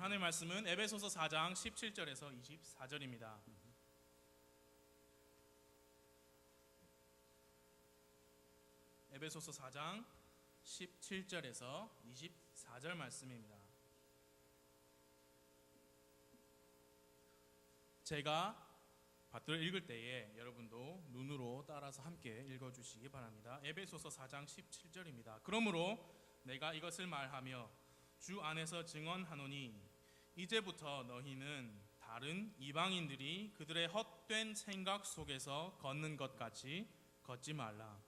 하나님의 말씀은 에베소서 4장 17절에서 24절입니다. 에베소서 4장 17절에서 24절 말씀입니다. 제가 받들어 읽을 때에 여러분도 눈으로 따라서 함께 읽어주시기 바랍니다. 에베소서 4장 17절입니다. 그러므로 내가 이것을 말하며 주 안에서 증언하노니 이제부터 너희는 다른 이방인들이 그들의 헛된 생각 속에서 걷는 것 같이 걷지 말라.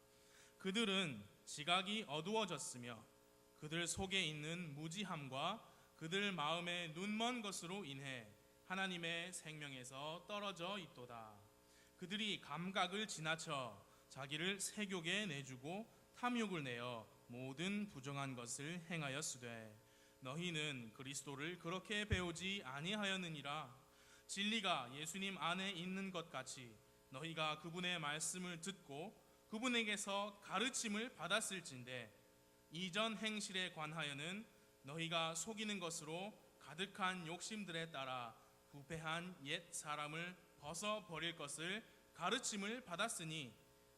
그들은 지각이 어두워졌으며 그들 속에 있는 무지함과 그들 마음의 눈먼 것으로 인해 하나님의 생명에서 떨어져 있도다. 그들이 감각을 지나쳐 자기를 세욕에 내주고 탐욕을 내어 모든 부정한 것을 행하였으되 너희는 그리스도를 그렇게 배우지 아니하였느니라. 진리가 예수님 안에 있는 것 같이 너희가 그분의 말씀을 듣고 그분에게서 가르침을 받았을진데 이전 행실에 관하여는 너희가 속이는 것으로 가득한 욕심들에 따라 부패한 옛 사람을 벗어버릴 것을 가르침을 받았으니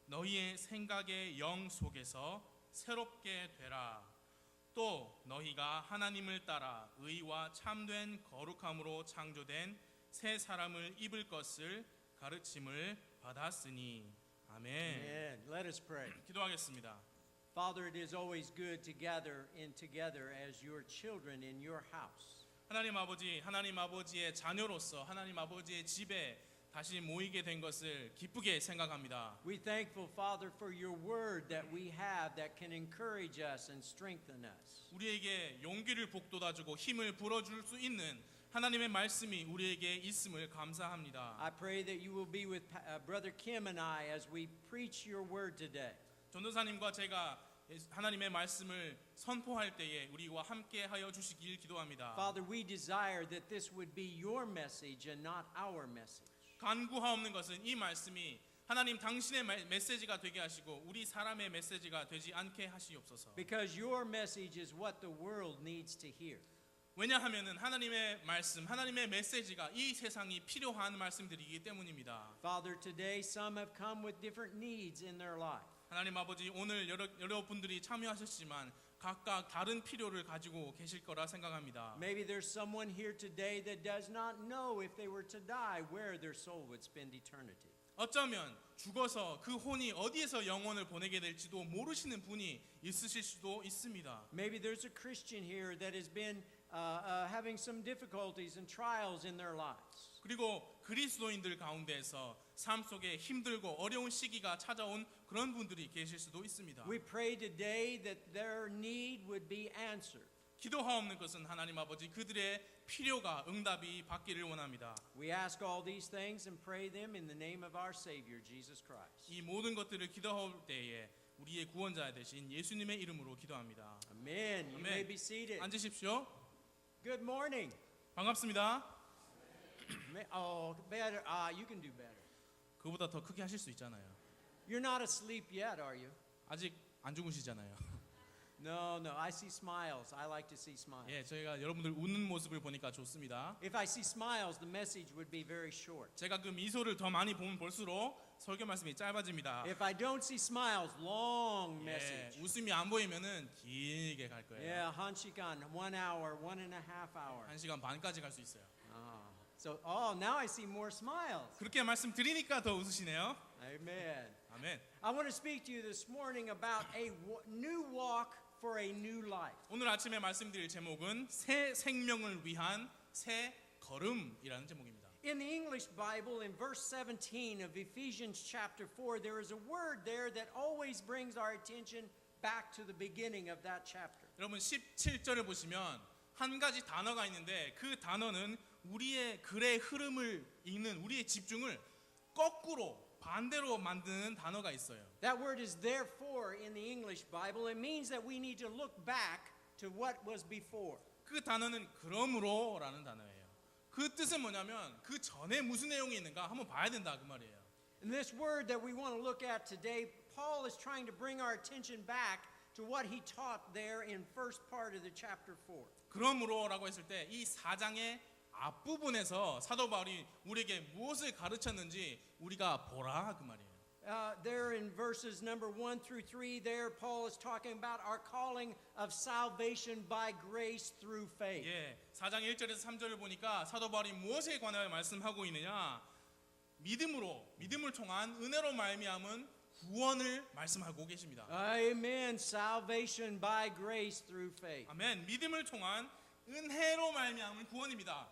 너희의 생각의 영 속에서 새롭게 되라. 또 너희가 하나님을 따라 의와 참된 거룩함으로 창조된 새 사람을 입을 것을 가르침을 받았으니. 아멘. Amen. Let us pray. 기도하겠습니다. Father, it is always good to gather in together as your children in your house. 하나님 아버지, 하나님 아버지의 자녀로서 하나님 아버지의 집에 다시 모이게 된 것을 기쁘게 생각합니다. We're thankful, Father, for your word that we have that can encourage us and strengthen us. 우리에게 용기를 북돋아주고 힘을 불어줄 수 있는 하나님의 말씀이 우리에게 있음을 감사합니다. I pray that you will be with Brother Kim and I as we preach your word today. 전도사님과 제가 하나님의 말씀을 선포할 때에 우리와 함께 하여 주시길 기도합니다. Father, we desire that this would be your message and not our message. 간구하옵는 것은 이 말씀이 하나님 당신의 메시지가 되게 하시고 우리 사람의 메시지가 되지 않게 하시옵소서. Because your message is what the world needs to hear. 왜냐하면은 하나님의 말씀, 하나님의 메시지가 이 세상이 필요한 말씀들이기 때문입니다. Father, today some have come with different needs in their life. 하나님 아버지, 오늘 여러분들이 참여하셨지만 각각 다른 필요를 가지고 계실 거라 생각합니다. Maybe there's someone here today that does not know if they were to die where their soul would spend eternity. 어쩌면 죽어서 그 혼이 어디에서 영혼을 보내게 될지도 모르시는 분이 있으실 수도 있습니다. Maybe there's a Christian here that has been having some difficulties and trials in their lives. 그리고 그리스도인들 가운데에서 삶 속에 힘들고 어려운 시기가 찾아온 그런 분들이 계실 수도 있습니다. We pray today that their need would be answered. 기도하옵는 것은 하나님 아버지 그들의 필요가 응답이 받기를 원합니다. We ask all these things and pray them in the name of our Savior Jesus Christ. 이 모든 것들을 기도할 때에 우리의 구원자 되신 예수님의 이름으로 기도합니다. Amen. You may be seated. 앉으십시오. Good morning. 반갑습니다. Oh, better. You can do better. 그보다 더 크게 하실 수 있잖아요. You're not asleep yet, are you? 아직 안 죽으시잖아요. No. I see smiles. I like to see smiles. 예, 저희가 여러분들 웃는 모습을 보니까 좋습니다. If I see smiles, the message would be very short. 제가 그 미소를 더 많이 보면 볼수록 설교 말씀이 짧아집니다. If I don't see smiles, long 예, message. 웃음이 안 보이면은 길게 갈 거예요. Yeah, 한 시간, 1 hour, 1.5 hour. 1시간 반까지 갈 수 있어요. Now I see more smiles. 그렇게 말씀드리니까 더 웃으시네요. Amen. 아멘. I want to speak to you this morning about a new walk for a new life. 오늘 아침에 말씀드릴 제목은 새 생명을 위한 새 걸음이라는 제목입니다. In the English Bible, in verse 17 of Ephesians chapter 4, there is a word there that always brings our attention back to the beginning of that chapter. 여러분 17절을 보시면 한 가지 단어가 있는데 그 단어는 우리의 글의 흐름을 읽는 우리의 집중을 거꾸로 반대로 만드는 단어가 있어요. That word is therefore in the English Bible. It means that we need to look back to what was before. 그 단어는 그러므로라는 단어예요. 그 뜻은 뭐냐면 그 전에 무슨 내용이 있는가 한번 봐야 된다 그 말이에요. And this word that we want to look at today, Paul is trying to bring our attention back to what he taught there in first part of the chapter 4. 그러므로라고 했을 때 이 4장의 앞부분에서 사도 바울이 우리에게 무엇을 가르쳤는지 우리가 보라 그 말이에요. There in verses number 1 through 3, there Paul is talking about our calling of salvation by grace through faith. 예, 4장 1절에서 3절을 보니까 사도 바울이 무엇에 관하여 말씀하고 있느냐? 믿음을 통한 은혜로 말미암은 구원을 말씀하고 계십니다. Amen. Salvation by grace through faith. 아멘. 믿음을 통한 은혜로 말미암은 구원입니다.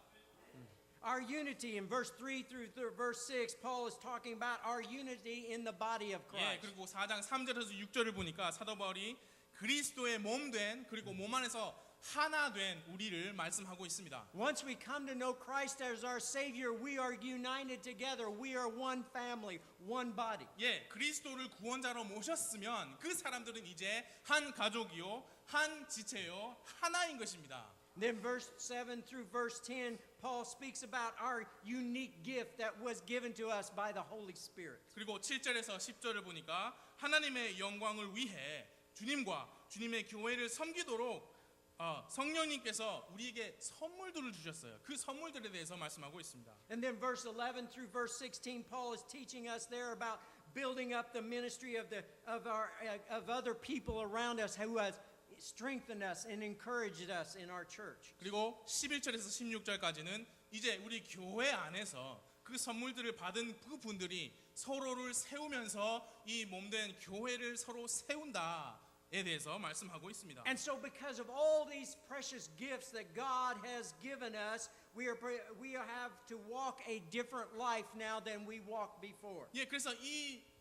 Our unity in verse 3 through verse 6, Paul is talking about our unity in the body of 예, Christ. 그리고 4장 3절에서 6절을 보니까 사도 바울이 그리스도의 몸된 그리고 몸 안에서 하나 된 우리를 말씀하고 있습니다. Once we come to know Christ as our Savior, we are united together. We are one family, one body. 예, 그리스도를 구원자로 모셨으면 그 사람들은 이제 한 가족이요, 한 지체요, 하나인 것입니다. Then verse 7 through verse 10, Paul speaks about our unique gift that was given to us by the Holy Spirit. 그리고 7절에서 10절을 보니까 하나님의 영광을 위해 주님과 주님의 교회를 섬기도록 성령님께서 우리에게 선물들을 주셨어요. 그 선물들에 대해서 말씀하고 있습니다. And then verse 11 through verse 16, Paul is teaching us there about building up the ministry of other people around us who has strengthened us and encouraged us in our church. 그리고 11절에서 16절까지는 이제 우리 교회 안에서 그 선물들을 받은 그 분들이 서로를 세우면서 이 몸된 교회를 서로 세운다에 대해서 말씀하고 있습니다. And so because of all these precious gifts that God has given us, we have to walk a different life now than we walked before. 예, 그래서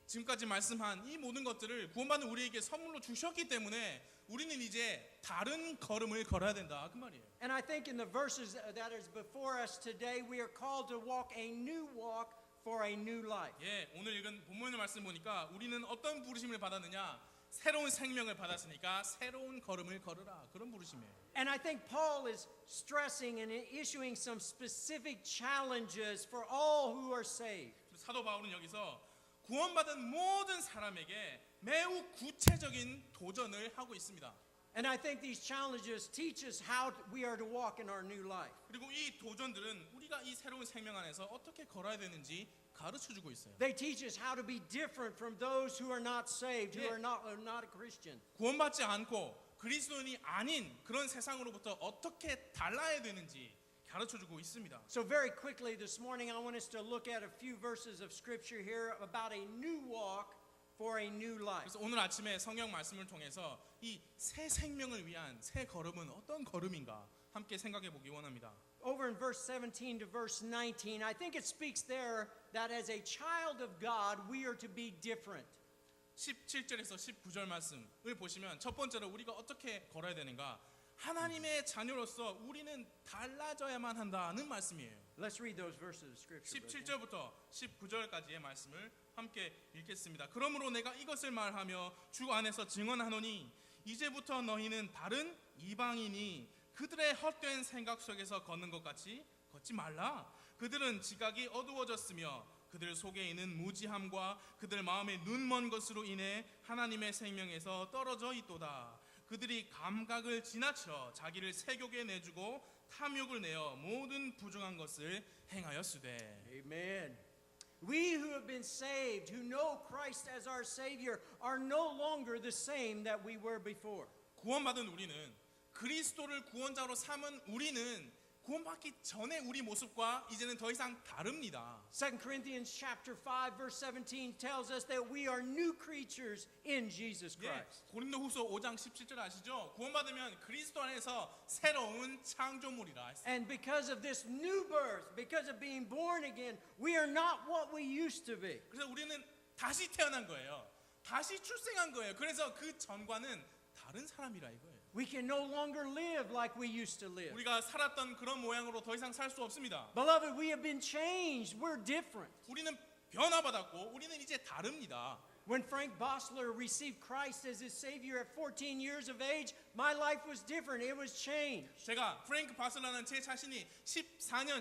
지금까지 말씀한 이 모든 것들을 구원받는 우리에게 선물로 주셨기 때문에 우리는 이제 다른 걸음을 걸어야 된다 그 말이에요. And I think in the verses that is before us today, we are called to walk a new walk for a new life. 예, 오늘 읽은 본문의 말씀 보니까 우리는 어떤 부르심을 받았느냐? 새로운 생명을 받았으니까 새로운 걸음을 걸으라 그런 부르심이에요. And I think Paul is stressing and issuing some specific challenges for all who are saved. 사도 바울은 여기서 구원받은 모든 사람에게 매우 구체적인 도전을 하고 있습니다. And I think these challenges teach us how we are to walk in our new life. 그리고 이 도전들은 우리가 이 새로운 생명 안에서 어떻게 걸어야 되는지 가르쳐 주고 있어요. They teach us how to be different from those who are not saved, who Yeah. are not a Christian. 구원받지 않고 그리스도인이 아닌 그런 세상으로부터 어떻게 달라야 되는지 가르쳐 주고 있습니다. So very quickly this morning, I want us to look at a few verses of scripture here about a new walk for a new life. 그래서 오늘 아침에 성경 말씀을 통해서 이 새 생명을 위한 새 걸음은 어떤 걸음인가 함께 생각해 보기 원합니다. Over in verse 17 to verse 19, I think it speaks there that as a child of God, we are to be different. 17절에서 19절 말씀을 보시면 첫 번째로 우리가 어떻게 걸어야 되는가? 하나님의 자녀로서 우리는 달라져야만 한다는 말씀이에요. Let's read those verses of scripture. 17절부터 19절까지의 말씀을 함께 읽겠습니다. 그러므로 내가 이것을 말하며 주 안에서 증언하노니 이제부터 너희는 다른 이방인이 그들의 헛된 생각 속에서 걷는 것 같이 걷지 말라. 그들은 지각이 어두워졌으며 그들 속에 있는 무지함과 그들 마음의 눈먼 것으로 인해 하나님의 생명에서 떨어져 있도다. 그들이 감각을 지나쳐 자기를 세욕에 내주고 탐욕을 내어 모든 부정한 것을 행하였으되. Amen. We who have been saved, who know Christ as our Savior, are no longer the same that we were before. 구원받은 우리는 그리스도를 구원자로 삼은 우리는 구원받기 전에 우리 모습과 이제는 더 이상 다릅니다. 2 Corinthians chapter 5 verse 17 tells us that we are new creatures in Jesus 예, Christ. 고린도후서 5장 17절 아시죠? 구원받으면 그리스도 안에서 새로운 창조물이라 했어요. And because of this new birth, because of being born again, we are not what we used to be. 그래서 우리는 다시 태어난 거예요. 다시 출생한 거예요. 그래서 그 전과는 다른 사람이라 이거예요. We can no longer live like we used to live. 우리가 살았던 그런 모양으로 더 이상 살 수 없습니다. Beloved, we have been changed. We're different. 우리는 변화받았고 우리는 이제 다릅니다. When Frank Bossler received Christ as his Savior at 14 years of age, my life was different. It was changed. 제가 프랭크 바슬라는 제 자신이 14년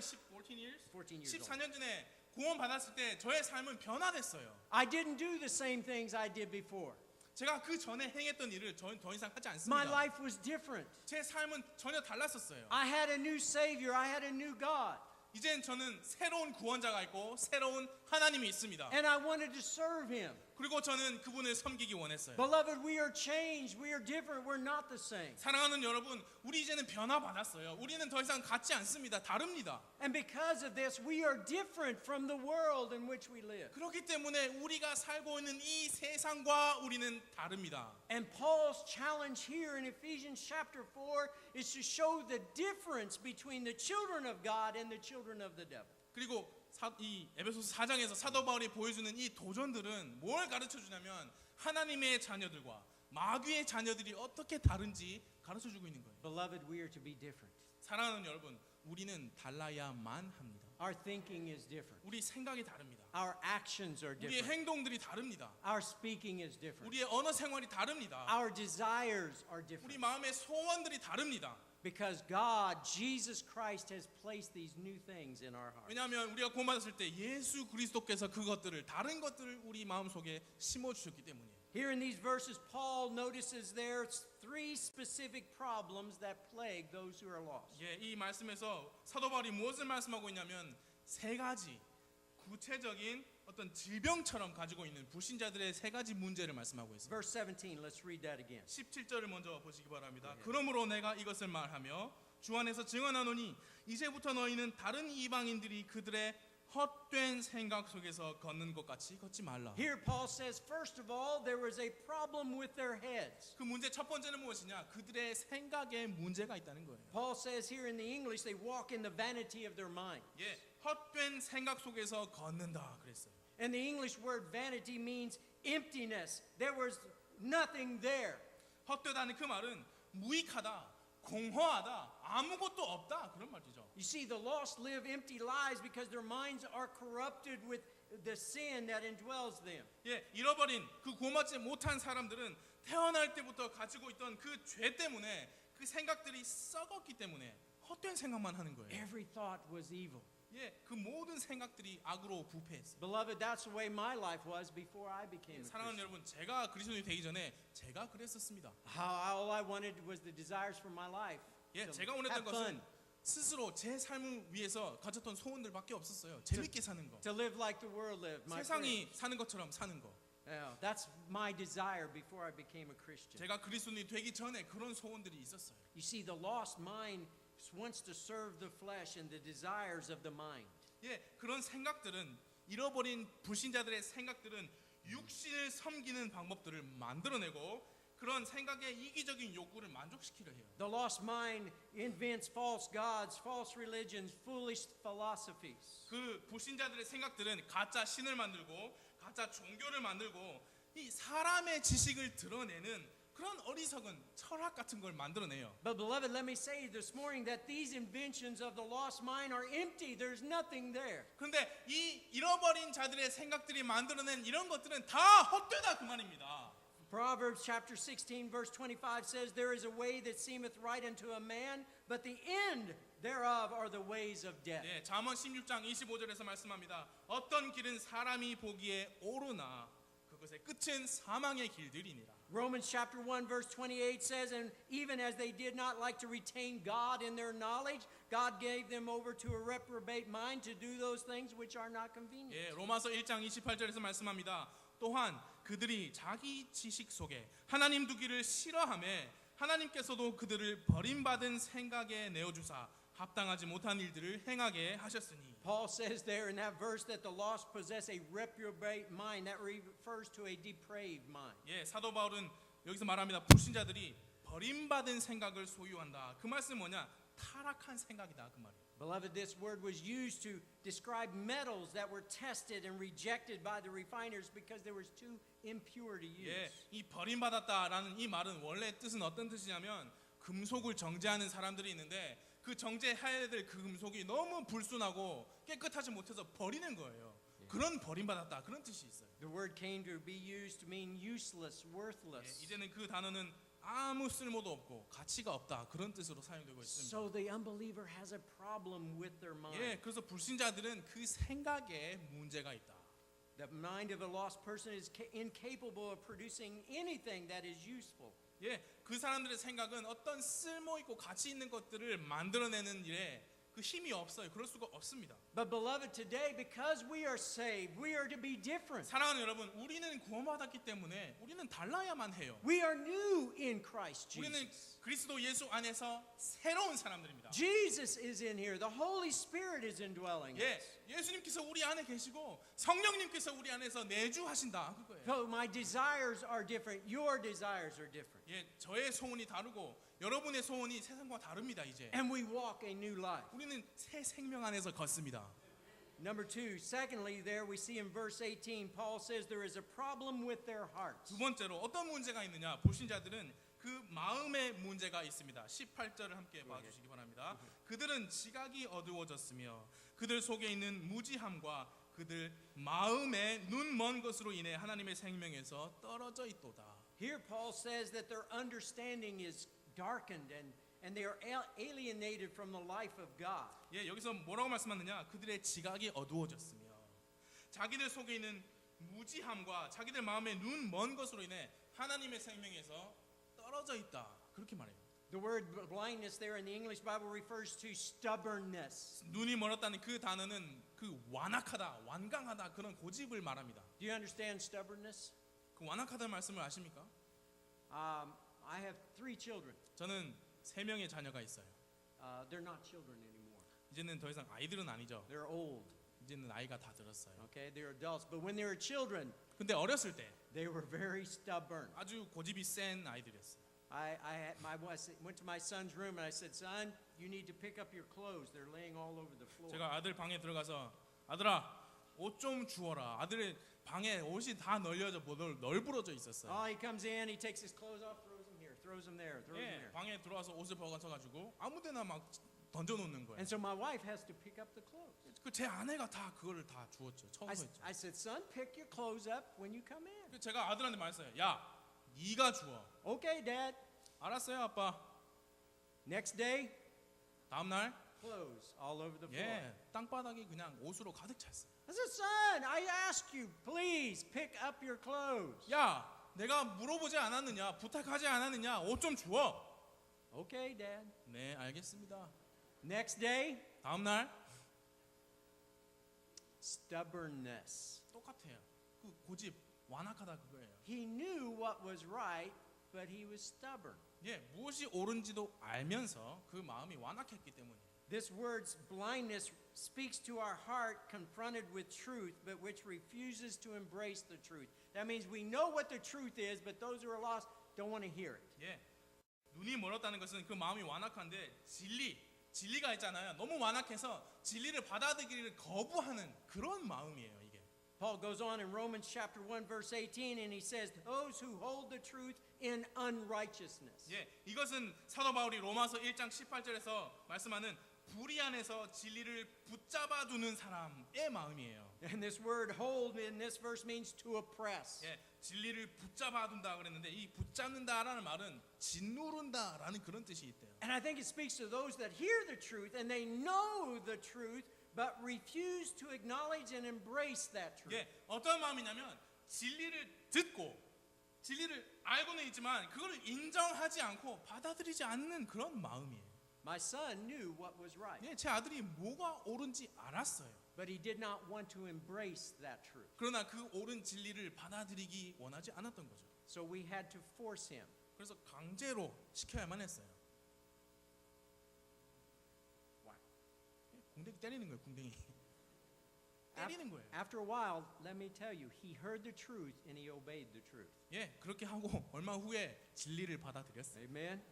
years? 14년 전에 구원받았을 때 저의 삶은 변화됐어요. I didn't do the same things I did before. 제가 그 전에 행했던 일을 더 이상 하지 My 않습니다. life was different. 제 삶은 전혀 달랐었어요. I had a new Savior. I had a new God. 이젠 저는 새로운 구원자가 있고 새로운 하나님이 있습니다. And I wanted to serve Him. 그리고 저는 그분을 섬기기 원했어요. Beloved, we are changed. We are different. We're not the same. 사랑하는 여러분, 우리 이제는 변화받았어요. 우리는 더 이상 같지 않습니다. 다릅니다. And because of this, we are different from the world in which we live. 그렇기 때문에 우리가 살고 있는 이 세상과 우리는 다릅니다. And Paul's challenge here in Ephesians chapter 4 is to show the difference between the children of God and the children of the devil. 그리고 이 에베소서 4장에서 사도 바울이 보여주는 이 도전들은 뭘 가르쳐 주냐면 하나님의 자녀들과 마귀의 자녀들이 어떻게 다른지 가르쳐 주고 있는 거예요. Beloved, we are to be different. 사랑하는 여러분, 우리는 달라야만 합니다. Our thinking is different. 우리 생각이 다릅니다. Our actions are 우리의 different. 행동들이 다릅니다. Our speaking is different. 우리의 언어 생활이 다릅니다. Our desires are 우리 different. 마음의 소원들이 다릅니다. Because God, Jesus Christ, has placed these new things in our hearts. 왜냐하면 우리가 구원받았을 때 예수 그리스도께서 그것들을 다른 것들을 우리 마음속에 심어 주셨기 때문이에요. Here in these verses, Paul notices there's three specific problems that plague those who are lost. 예, 이 말씀에서 사도 바울이 무엇을 말씀하고 있냐면 세 가지 구체적인 어떤 질병처럼 가지고 있는 불신자들의 세 가지 문제를 말씀하고 있습니다. Verse 17, let's read that again. 17절을 먼저 보시기 바랍니다. 그러므로 내가 이것을 말하며 주 안에서 증언하노니 이제부터 너희는 다른 이방인들이 그들의 헛된 생각 속에서 걷는 것 같이 걷지 말라. Here Paul says, first of all, there was a problem with their heads. 그 문제 첫 번째는 무엇이냐? 그들의 생각에 문제가 있다는 거예요. Paul says here in the English, they walk in the vanity of their mind. 예, 헛된 생각 속에서 걷는다 그랬어요. And the English word vanity means emptiness. There was nothing there. 헛되다는 그 말은 무익하다, 공허하다, 아무것도 없다 그런 말이죠. You see, the lost live empty lives because their minds are corrupted with the sin that indwells them. 예, 잃어버린 그 구원받지 못한 사람들은 태어날 때부터 가지고 있던 그 죄 때문에 그 생각들이 썩었기 때문에 헛된 생각만 하는 거예요. Every thought was evil. 예, 그 모든 생각들이 악으로 부패했어요. Beloved, that's the way my life was before I became a 사랑하는 Christian. 여러분, 제가 그리스도인이 되기 전에 제가 그랬었습니다. All I wanted was the desires for my life. 예, to 제가 원했던 have fun, 것은 스스로 제 삶을 위해서 가졌던 소원들밖에 없었어요. 재밌게 사는 거, to live like the world lived. My friend. 세상이 사는 것처럼 사는 거. Yeah, that's my desire before I became a Christian. 제가 그리스도인이 되기 전에 그런 소원들이 있었어요. You see, the lost mind wants to serve the flesh and the desires of the mind. 예, 그런 생각들은 잃어버린 불신자들의 생각들은 육신을 섬기는 방법들을 만들어내고 그런 생각의 이기적인 욕구를 만족시키려 해요. The lost mind invents false gods, false religions, foolish philosophies. 그 불신자들의 생각들은 가짜 신을 만들고 가짜 종교를 만들고 이 사람의 지식을 드러내는 그런 어리석은 철학 같은 걸 만들어내요. But beloved, let me say this morning that these inventions of the lost mind are empty. There's nothing there. 그런데 이 잃어버린 자들의 생각들이 만들어낸 이런 것들은 다 헛되다 그 말입니다. Proverbs chapter 16 verse 25 says, there is a way that seemeth right unto a man, but the end thereof are the ways of death. 예, 잠언 16장 25절에서 말씀합니다. 어떤 길은 사람이 보기에 옳으나 그것의 끝은 사망의 길들이니라. Romans chapter 1 verse 28 says, and even as they did not like to retain God in their knowledge, God gave them over to a reprobate mind to do those things which are not convenient. 예, 로마서 1장 28절에서 말씀합니다. 또한 그들이 자기 지식 속에 하나님 두기를 싫어하매 하나님께서도 그들을 버림받은 생각에 내어주사 합당하지 못한 일들을 행하게 하셨으니. Paul says there in that verse that the lost possess a reprobate mind. That refers to a depraved mind. 예, 사도 바울은 여기서 말합니다. 불신자들이 버림받은 생각을 소유한다. 그 말씀 뭐냐? 타락한 생각이다 그 말이에요. Beloved, this word was used to describe metals that were tested and rejected by the refiners because there was too impure to use. 예, 이 버림받았다라는 이 말은 원래 뜻은 어떤 뜻이냐면 금속을 정제하는 사람들이 있는데 그 정제해야 될 그 금속이 너무 불순하고 깨끗하지 못해서 버리는 거예요. 그런 버림받았다 그런 뜻이 있어요. The word came to be used to mean useless, worthless. 예, 이제는 그 단어는 아무 쓸모도 없고 가치가 없다 그런 뜻으로 사용되고 있습니다. So the unbeliever has a problem with their mind. 예, 그래서 불신자들은 그 생각에 문제가 있다. The mind of a lost person is incapable of producing anything that is useful. 예, 그 사람들의 생각은 어떤 쓸모 있고 가치 있는 것들을 만들어내는 일에 그 힘이 없어요. 그럴 수가 없습니다. But beloved, today, because we are saved, we are to be different. 사랑하는 여러분, 우리는 구원받았기 때문에 우리는 달라야만 해요. We are new in Christ 우리는 Jesus. 그리스도 예수 안에서 새로운 사람들입니다. Jesus is in here. The Holy Spirit is indwelling 예, us. 예수님께서 우리 안에 계시고 성령님께서 우리 안에서 내주하신다 그거예요. So my desires are different. Your desires are different. 예, 저의 소원이 다르고 여러분의 소원이 세상과 다릅니다. 이제 And we walk a new life. 우리는 새 생명 안에서 걷습니다. Number two, secondly, there we see in verse 18, Paul says there is a problem with their hearts. 두 번째로 어떤 문제가 있느냐? 불신자들은 그 마음의 문제가 있습니다. 18절을 함께 봐주시기 바랍니다. 그들은 지각이 어두워졌으며 그들 속에 있는 무지함과 그들 마음의 눈 먼 것으로 인해 하나님의 생명에서 떨어져 있도다. Here Paul says that their understanding is darkened and they are alienated from the life of God. 예, 여기서 뭐라고 말씀하느냐? 그들의 지각이 어두워졌으며 자기들 속에 있는 무지함과 자기들 마음의 눈 먼 것으로 인해 하나님의 생명에서 떨어져 있다. 그렇게 말해요. The word blindness there in the English Bible refers to stubbornness. 눈이 멀었다는 그 단어는 그 완악하다, 완강하다 그런 고집을 말합니다. Do you understand stubbornness? 그 완악하다는 말씀을 아십니까? I have 3 children. 저는 3명의 자녀가 있어요. They're not children anymore. 이제는 더 이상 아이들은 아니죠. They're old. 이제는 나이가 다 들었어요. Okay, they're adults. But when they were children, 근데 어렸을 때 they were very stubborn. 아주 고집이 센 아이들이었어요. went to my son's room and I said, "Son, you need to pick up your clothes. They're laying all over the floor." 제가 아들 방에 들어가서 아들아 옷 좀 주워라. 아들의 방에 옷이 다 널려져 널브러져 있었어요. Oh, he comes in, he takes his clothes off, throws them here, throws them there, throws them 예, there. 방에 들어와서 옷을 벗어 가지고 아무데나 막 던져놓는 거예요. And so my wife has to pick up the clothes. 그 제 아내가 다 그거를 다 주웠죠. 청소했죠. I said, "Son, pick your clothes up when you come in." 그 제가 아들한테 말했어요. 야, 네가 주워. Okay, Dad. 알았어요, 아빠. Next day, 다음 날 clothes all over the floor. 예, 땅바닥이 그냥 옷으로 가득 찼어요. I said, "Son, I ask you, please pick up your clothes." 야, 내가 물어보지 않았느냐? 부탁하지 않았느냐? 옷 좀 주워. Okay, Dad. 네, 알겠습니다. Next day, 다음 날 stubbornness. 똑같아요. 그 고집 완악하다 그거예요. He knew what was right, but he was stubborn. 예, 무엇이 옳은지도 알면서 그 마음이 완악했기 때문이에요. This word's blindness speaks to our heart confronted with truth, but which refuses to embrace the truth. That means we know what the truth is, but those who are lost don't want to hear it. 예, 눈이 멀었다는 것은 그 마음이 완악한데 진리가 있잖아요. 너무 완악해서 진리를 받아들이기를 거부하는 그런 마음이에요, 이게. Paul goes on in Romans chapter 1 verse 18 and he says, "Those who hold the truth in unrighteousness." 예, 이것은 사도 바울이 로마서 1장 18절에서 말씀하는 불의 안에서 진리를 붙잡아 두는 사람의 마음이에요. And this word hold in this verse means to oppress. 예, 진리를 붙잡아 둔다 그랬는데 이 붙잡는다라는 말은 짓누른다라는 그런 뜻이 있대요. And I think it speaks to those that hear the truth and they know the truth but refuse to acknowledge and embrace that truth. 예, 어떤 마음이냐면 진리를 듣고 진리를 알고는 있지만 그걸 인정하지 않고 받아들이지 않는 그런 마음이에요. My son knew what was right, 예, 제 아들이 뭐가 옳은지 알았어요. but he did not want to embrace that truth. 그러나 그 옳은 진리를 받아들이기 원하지 않았던 거죠. So we had to force him. 그래서 강제로 시켜야만 했어요. 궁뎅이 때리는 거예요, 궁뎅이. 때리는 거예요. After a while, let me tell you, he heard the truth and he obeyed the truth. 예, 그렇게 하고 얼마 후에 진리를 받아들였어요. Amen.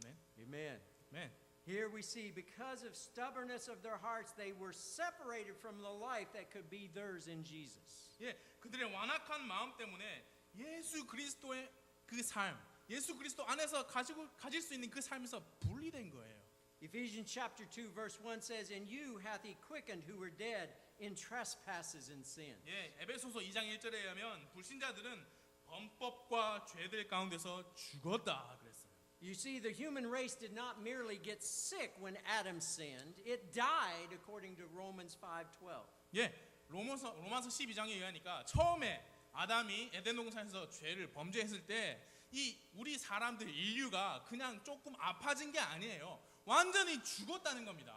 아멘. Amen. 아멘. Here we see because of stubbornness of their hearts, they were separated from the life that could be theirs in Jesus. 예, 그들의 완악한 마음 때문에 예수 그리스도의 그 삶, 예수 그리스도 안에서 가질 수 있는 그 삶에서 분리된 거예요. Ephesians chapter 2 verse 1 says, "And you hath he quickened who were dead in trespasses and sins." 예, 에베소서 2장 1절에 의하면 불신자들은 범법과 죄들 가운데서 죽었다 그랬어요. You see, the human race did not merely get sick when Adam sinned. It died according to Romans 5:12. 예, 로마서 12장에 의하니까 처음에 아담이 에덴 동산에서 죄를 범죄했을 때 이 우리 사람들 인류가 그냥 조금 아파진 게 아니에요. 완전히 죽었다는 겁니다.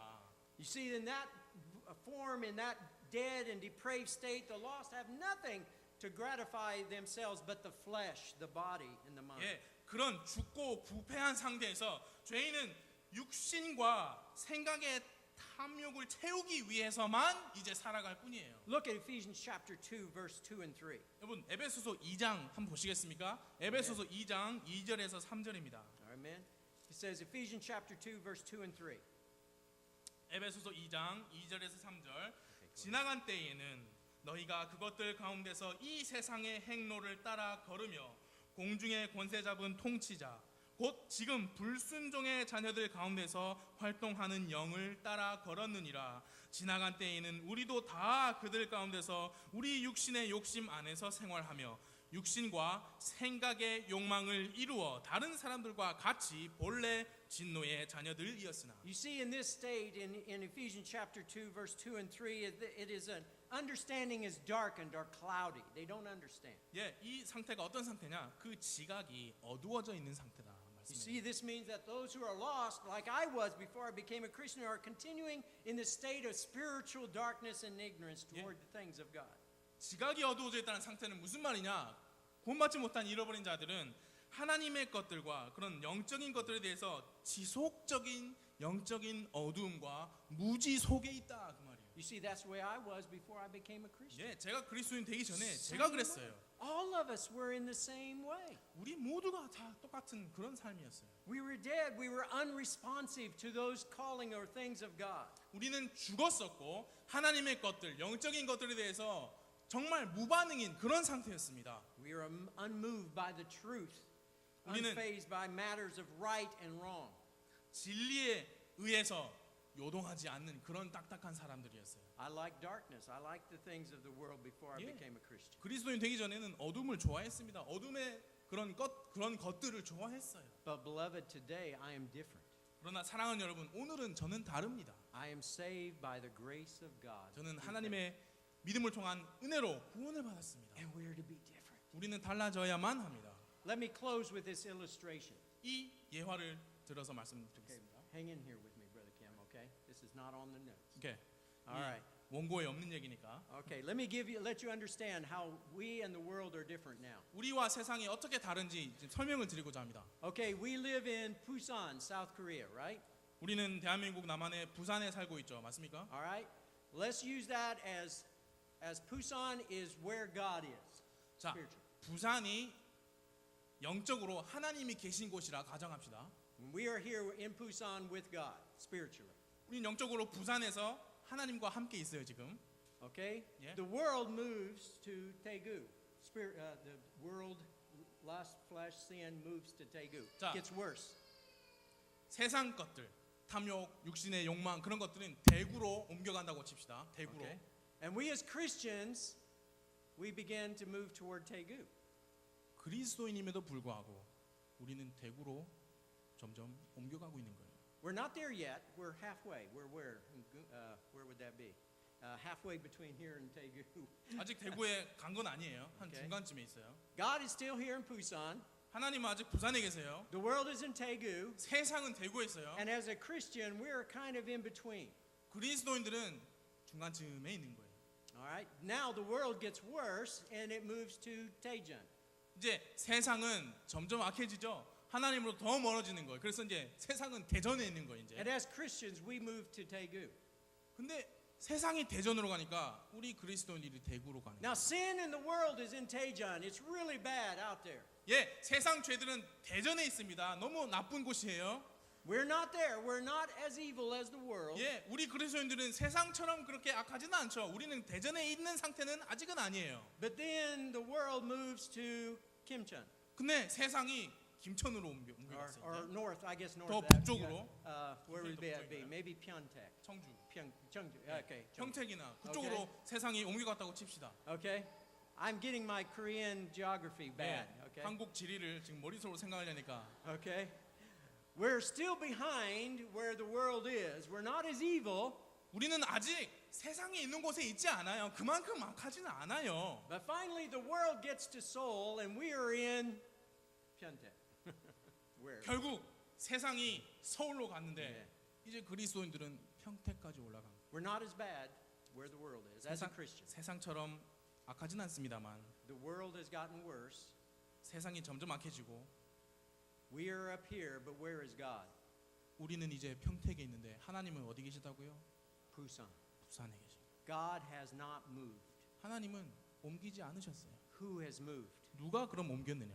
You see, in that form, in that dead and depraved state, the lost have nothing to gratify themselves but the flesh, the body, and the mind. 예, 그런 죽고 부패한 상태에서 죄인은 육신과 생각의 탐욕을 채우기 위해서만 이제 살아갈 뿐이에요. Look at Ephesians chapter 2, verse 2 and 3. 여러분 에베소서 2장 한번 보시겠습니까? 에베소서 2장 2절에서 3절입니다. Amen. It says Ephesians chapter 2, verse 2 and 3. 에베소서 2장 2절에서 3절 지나간 때에는 너희가 그것들 가운데서 이 세상의 행로를 따라 걸으며 공중의 권세 잡은 통치자 곧 지금 불순종의 자녀들 가운데서 활동하는 영을 따라 걸었느니라. 지나간 때에는 우리도 다 그들 가운데서 우리 육신의 욕심 안에서 생활하며 육신과 생각의 욕망을 이루어 다른 사람들과 같이 본래 진노의 자녀들이었으나. You see, in this state, in Ephesians chapter 2, verse 2 and 3, it is an understanding is darkened or cloudy. They don't understand. 예, 이 상태가 어떤 상태냐? 그 지각이 어두워져 있는 상태다. You see, this means that those who are lost, like I was before I became a Christian, are continuing in this state of spiritual darkness and ignorance toward the things of God. 지각이 어두워져 있다는 상태는 무슨 말이냐? 본받지 못한 잃어버린 자들은 하나님의 것들과 그런 영적인 것들에 대해서 지속적인 영적인 어두움과 무지 속에 있다 그 말이에요. You see, that's the way I was before I became a Christian. 예, 제가 그리스도인 되기 전에 제가 그랬어요. All of us were in the same way. 우리 모두가 다 똑같은 그런 삶이었어요. We were dead. We were unresponsive to those calling or things of God. 우리는 죽었었고 하나님의 것들, 영적인 것들에 대해서 정말 무반응인 그런 상태였습니다. We are unmoved by the truth, 우리는 unfazed by matters of right and wrong. 진리에 의해서 요동하지 않는 그런 딱딱한 사람들이었어요. I like darkness. I like the things of the world before I 예. became a Christian. 그리스도인 되기 전에는 어둠을 좋아했습니다. 어둠의 그런 것들을 좋아했어요. But beloved, today I am different. 그러나 사랑하는 여러분, 오늘은 저는 다릅니다. I am saved by the grace of God. 저는 하나님의 믿음을 통한 은혜로 구원을 받았습니다. And we are to be different. 우리는 달라져야만 합니다. Let me close with this illustration. 이 예화를 들어서 말씀드리겠습니다. Hang in here with me, Brother Kim, okay? This is not on the notes. 이게 All right. 원고에 없는 얘기니까 Okay, let you understand how we and the world are different now. 우리와 세상이 어떻게 다른지 지금 설명을 드리고자 합니다. Okay, we live in Busan, South Korea, right? 우리는 대한민국 남한의 부산에 살고 있죠, 맞습니까? All right. Let's use that as Busan is where God is. 자, Spiritually. 부산이 영적으로 하나님이 계신 곳이라 가정합시다. We are here in Busan with God, spiritually. 우리는 영적으로 부산에서 하나님과 함께 있어요 지금. Okay? Yeah. The world moves to Daegu. The world, lust, flesh, sin moves to Daegu. 자. It gets worse. 세상 것들, 탐욕, 육신의 욕망 그런 것들은 대구로 옮겨간다고 칩시다. 대구로. Okay? And we as Christians, we begin to move toward Daegu. 그리스도인임에도 불구하고 우리는 대구로 점점 옮겨가고 있는 거예요. We're not there yet. We're halfway. We're where? Where would that be? Halfway between here and Daegu. 아직 대구에 간 건 아니에요. 한 Okay. 중간쯤에 있어요. God is still here in Busan. 하나님은 아직 부산에 계세요. The world is in Daegu. 세상은 대구에 있어요. And as a Christian, we're kind of in between. 그리스도인들은 중간쯤에 있는 거예요. All right. Now the world gets worse and it moves to Daejeon. 이제 세상은 점점 악해지죠. 하나님으로 더 멀어지는 거예요. 그래서 이제 세상은 대전에 있는 거예요. 이제. And as Christians, we move to Daegu. 근데 세상이 대전으로 가니까 우리 그리스도인들이 대구로 가는 Now 거예요. sin in the world is in Daejeon. It's really bad out there. 예, 세상 죄들은 대전에 있습니다. 너무 나쁜 곳이에요. We're not there. We're not as evil as the world. 예, 우리 그리스도인들은 세상처럼 그렇게 악하지는 않죠. 우리는 대전에 있는 상태는 아직은 아니에요. But then the world moves to Kimcheon. 근데 세상이 김천으로 옮겨갔어요. Or 이제. north, I guess north. 더 of that. 북쪽으로. Where would that be? 북쪽인가요? Maybe Pyeongtaek. 청주, Cheongju. Okay. Cheongju. 평택이나 그쪽으로 세상이 옮겨갔다고 칩시다. Okay. I'm getting my Korean geography bad. 예, Okay. 한국 지리를 지금 머릿속으로 생각하려니까 Okay. We're still behind where the world is. We're not as evil, 우리는 아직 세상에 있는 곳에 있지 않아요. 그만큼 악하지는 않아요. But finally, the world gets to Seoul, and we are in Pyeongtaek. Where? 결국 세상이 서울로 갔는데 네. 이제 그리스도인들은 평택까지 올라간 거예요. We're not as bad where the world is as a Christian. 세상처럼 악하진 않습니다만 The world has gotten worse. 세상이 점점 악해지고 We are up here, but where is God? 우리는 이제 평택에 있는데 하나님은 어디 계시다고요? Busan. 부산에 계십니다. God has not moved. 하나님은 옮기지 않으셨어요. Who has moved? 누가 그럼 옮겼느냐?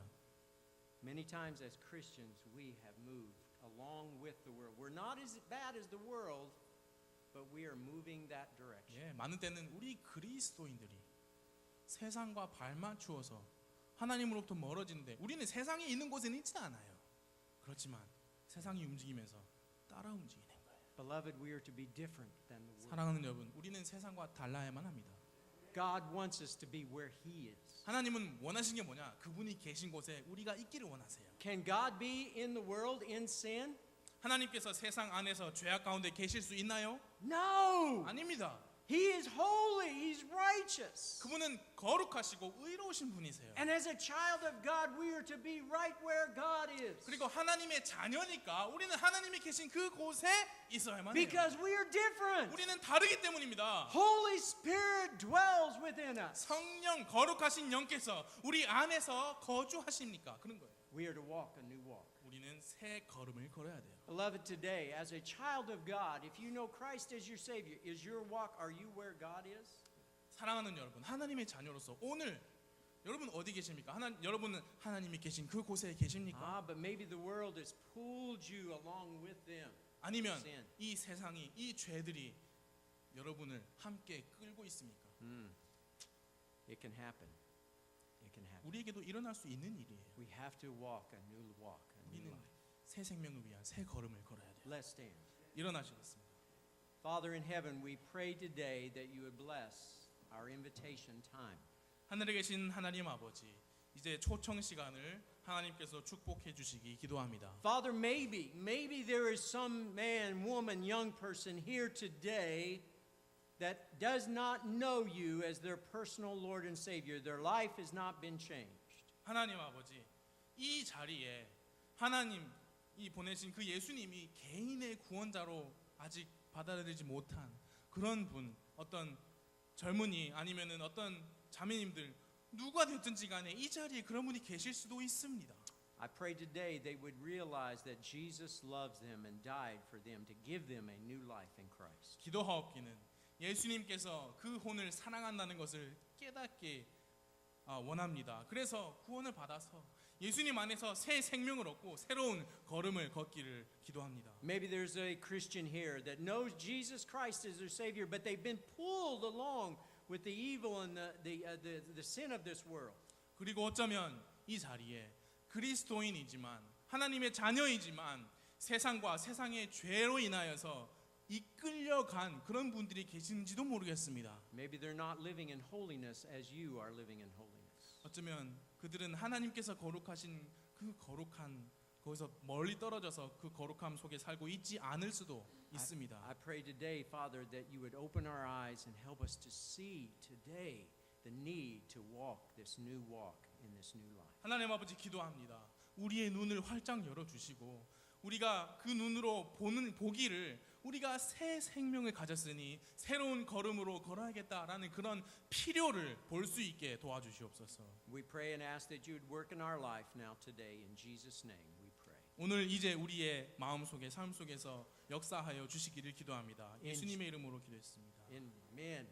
Many times as Christians, we have moved along with the world. We're not as bad as the world, but we are moving that direction. 예, 많은 때는 우리 그리스도인들이 세상과 발맞추어서 하나님으로부터 멀어지는데 우리는 세상에 있는 곳에는 있지 않아요. 그렇지만 세상이 움직이면서 따라 움직이는 거예요. Beloved, we are to be different than the world. 사랑하는 여러분, 우리는 세상과 달라야만 합니다. God wants us to be where He is. 하나님은 원하시는 게 뭐냐? 그분이 계신 곳에 우리가 있기를 원하세요. Can God be in the world in sin? 하나님께서 세상 안에서 죄악 가운데 계실 수 있나요? No! 아닙니다. He is holy. He's righteous. 그분은 거룩하시고 의로우신 분이세요. And as a child of God, we are to be right where God is. 그리고 하나님의 자녀니까 우리는 하나님이 계신 그 곳에 있어야만 해요. Because we are different. 우리는 다르기 때문입니다. Holy Spirit dwells within us. 성령 거룩하신 영께서 우리 안에서 거주하십니까? 그런 거예요. We are to walk a new walk. 우리는 새 걸음을 걸어야 돼요. Beloved, today, as a child of God, if you know Christ as your Savior, is your walk, are you where God is? 사랑하는 여러분, 하나님의 자녀로서 오늘 여러분 어디 계십니까? 여러분은 하나님이 계신 그 곳에 계십니까? Ah, but maybe the world has pulled you along with them. 아니면 sin. 이 세상이 이 죄들이 여러분을 함께 끌고 있습니까? It can happen. It can happen. 우리에게도 일어날 수 있는 일이에요. We have to walk a new walk, a new 우리는 life. 새 생명을 위한 새 걸음을 걸어야 돼요. Let's stand. 일어나시겠습니다. Father in heaven, we pray today that you would bless our invitation time. 하늘에 계신 하나님 아버지, 이제 초청 시간을 하나님께서 축복해 주시기 기도합니다. Father, maybe there is some man, woman, young person here today that does not know you as their personal Lord and Savior. Their life has not been changed. 하나님 아버지, 이 자리에 하나님이 보내신 그 예수님이 개인의 구원자로 아직 받아들이지 못한 그런 분, 어떤 젊은이 아니면은 어떤 자매님들 누가 됐든지 간에 이 자리에 그런 분이 계실 수도 있습니다. I pray today they would realize that Jesus loves them and died for them to give them a new life in Christ. 기도하옵기는 예수님께서 그 혼을 사랑한다는 것을 깨닫게 원합니다. 그래서 구원을 받아서 예수님 안에서 새 생명을 얻고 새로운 걸음을 걷기를 기도합니다. Maybe there's a Christian here that knows Jesus Christ as their Savior, but they've been pulled along with the evil and the sin of this world. 그리고 어쩌면 이 자리에 그리스도인이지만 하나님의 자녀이지만 세상과 세상의 죄로 인하여서 이끌려간 그런 분들이 계신지도 모르겠습니다. Maybe they're not living in holiness as you are living in holiness. 어쩌면 그들은 하나님께서 거룩하신 그 거룩한 거기서 멀리 떨어져서 그 거룩함 속에 살고 있지 않을 수도 있습니다. I pray today, Father, that you would open our eyes and help us to see today the need to walk this new walk in this new life. 하나님 아버지 기도합니다. 우리의 눈을 활짝 열어 주시고 우리가 그 눈으로 보기를 우리가 새 생명을 가졌으니 새로운 걸음으로 걸어야겠다라는 그런 필요를 볼 수 있게 도와주시옵소서. We pray and ask that you would work in our life now today. In Jesus' name we pray. 오늘 이제 우리의 마음 속에 삶 속에서 역사하여 주시기를 기도합니다. 예수님의 이름으로 기도했습니다. Amen.